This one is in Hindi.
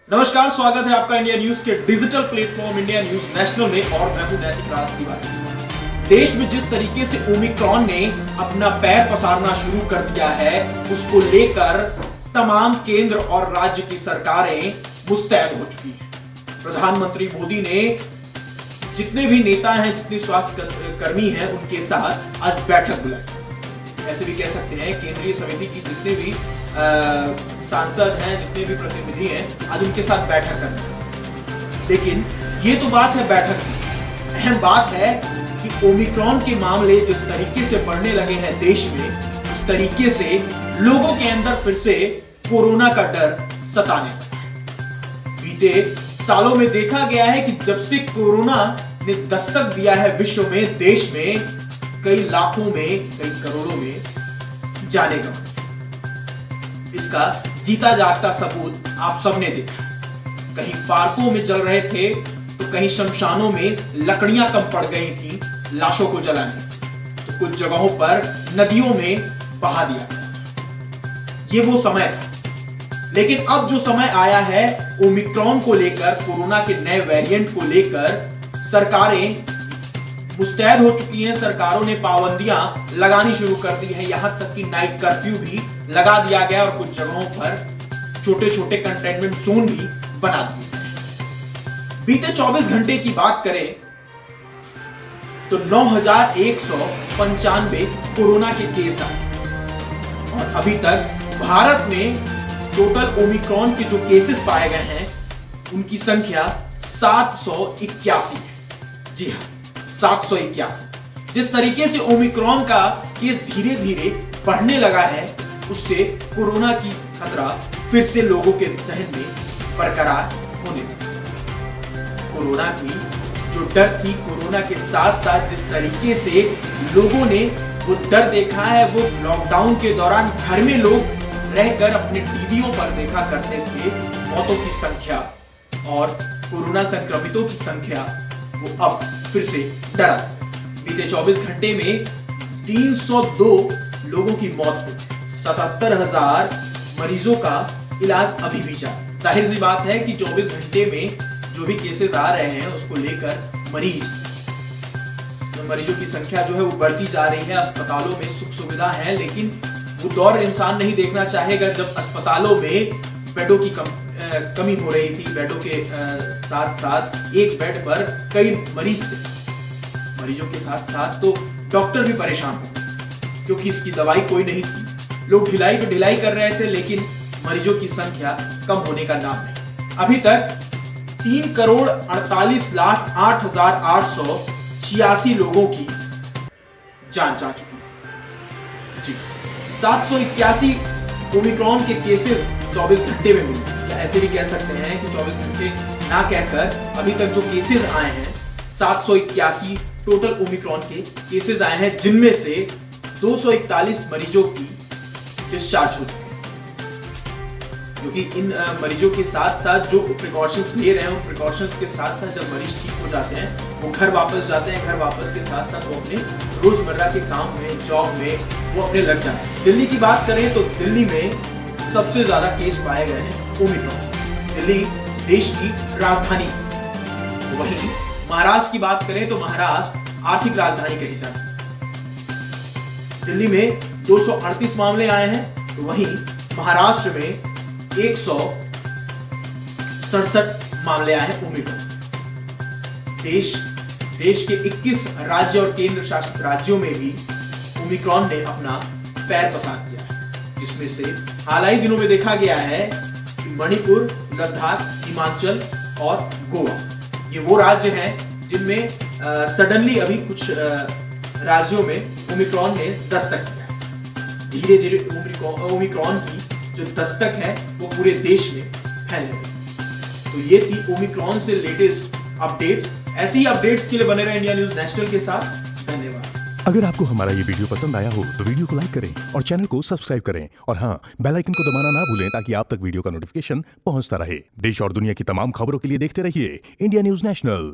नमस्कार, स्वागत है आपका इंडिया न्यूज के digital platform India news national में और मैं हूं नैतिक राज तिवारी। देश में जिस तरीके से ओमिक्रॉन ने अपना पैर पसारना शुरू कर दिया है, उसको लेकर तमाम केंद्र और राज्य की सरकारें मुस्तैद हो चुकी हैं। प्रधानमंत्री मोदी ने जितने भी नेता हैं, जितने स्वास्थ्य कर्मी हैं, उनके साथ आज बैठक बुलाई। ऐसे भी कह सकते हैं केंद्रीय समिति की जितने भी सांसद हैं, जितने भी प्रतिनिधि हैं, आज उनके साथ बैठक करना है। लेकिन ये तो बात है बैठक की, अहम बात है कि ओमिक्रॉन के मामले जिस तरीके से बढ़ने लगे हैं देश में, उस तरीके से लोगों के अंदर फिर से कोरोना का डर सताने लगा। बीते सालों में देखा गया है कि जब से कोरोना ने दस्तक दिया है विश्व में, देश में कई लाखों में, कई करोड़ों में जाने गंवाई। इसका जीता जागता सबूत आप सबने देखा। कहीं पार्कों में जल रहे थे तो कहीं शमशानों में लकड़ियां कम पड़ गई थी लाशों को जलाने, तो कुछ जगहों पर नदियों में बहा दिया गया। ये वो समय था। लेकिन अब जो समय आया है ओमिक्रॉन को लेकर, कोरोना के नए वेरिएंट को लेकर सरकारें मुस्तैद हो चुकी हैं। सरकारों ने पाबंदियां लगानी शुरू कर दी हैं, यहां तक कि नाइट कर्फ्यू भी लगा दिया गया और कुछ जगहों पर छोटे छोटे कंटेनमेंट जोन भी बना दिए। बीते 24 घंटे की बात करें तो 9,195 कोरोना के केस आए और अभी तक भारत में टोटल ओमिक्रॉन के जो केसेस पाए गए हैं उनकी संख्या 781 है। जी हां, 781। जिस तरीके से ओमिक्रॉन का केस धीरे धीरे बढ़ने लगा है, उससे कोरोना की खतरा फिर से लोगों के जहन में बरकरार होने लगा। कोरोना की जो डर थी, कोरोना के साथ साथ जिस तरीके से लोगों ने वो डर देखा है, वो लॉकडाउन के दौरान घर में लोग रहकर अपने टीवियों पर देखा करते थे। मौतों की संख्या और कोरोना संक्रमितों की संख्या वो अब फिर से डरा। बीते 24 घंटे में 302 लोगों की मौत हुई, 77,000 मरीजों का इलाज अभी भी जारी। जाहिर सी बात है कि 24 घंटे में जो भी केसेस आ रहे हैं उसको लेकर मरीजों की संख्या जो है वो बढ़ती जा रही है। अस्पतालों में सुख सुविधा है, लेकिन वो दौर इंसान नहीं देखना चाहेगा जब अस्पतालों में बेडों की कमी हो रही थी। बेडों के साथ साथ एक बेड पर कई मरीजों के साथ साथ तो डॉक्टर भी परेशान हो, क्योंकि इसकी दवाई कोई नहीं थी। लोग ढिलाई पे ढिलाई कर रहे थे, लेकिन मरीजों की संख्या कम होने का नाम नहीं। अभी तक 3,48,08,886 लोगों की जान जा चुकी है। जी, 781 ओमिक्रॉन के केसेस 24 घंटे में मिले, या ऐसे भी कह सकते हैं कि 24 घंटे ना कहकर अभी तक जो केसेस आए हैं 781 टोटल ओमिक्रॉन के केसेस आए हैं, जिनमें से 241 मरीजों की डिस्चार्ज हो चुके हैं। क्योंकि इन मरीजों के साथ साथ जो प्रिकॉशंस ले रहे हैं, उन प्रिकॉशंस के साथ साथ जब मरीज ठीक हो जाते हैं वो घर वापस जाते हैं। घर वापस के साथ साथ वो अपने रोजमर्रा के काम में, जॉब में वो अपने लग जाते हैं। दिल्ली की बात करें तो दिल्ली में सबसे ज्यादा केस पाए गए हैं ओमिक्रॉन। दिल्ली देश की राजधानी। वहीं महाराष्ट्र की बात करें तो महाराष्ट्र आर्थिक राजधानी कही जाती है। दिल्ली में 238 मामले आए हैं, तो वहीं महाराष्ट्र में 167 मामले आए हैं ओमिक्रॉन। देश के 21 राज्य और केंद्र शासित राज्यों में भी ओमिक्रॉन ने अपना पैर पसार दिया है, जिसमें से हाल ही दिनों में देखा गया है कि मणिपुर, लद्दाख, हिमाचल और गोवा ये वो राज्य हैं जिनमें सडनली अभी कुछ राज्यों में ओमिक्रॉन ने दस्तक दिया है। धीरे धीरे ओमिक्रॉन की जो दस्तक है वो पूरे देश में फैलने लगी। तो ये थी ओमिक्रॉन से लेटेस्ट अपडेट। ऐसी ही अपडेट्स के लिए बने रहे इंडिया न्यूज नेशनल के साथ। धन्यवाद। अगर आपको हमारा ये वीडियो पसंद आया हो तो वीडियो को लाइक करें और चैनल को सब्सक्राइब करें, और हाँ, बेल आइकन को दबाना ना भूलें ताकि आप तक वीडियो का नोटिफिकेशन पहुंचता रहे। देश और दुनिया की तमाम खबरों के लिए देखते रहिए इंडिया न्यूज नेशनल।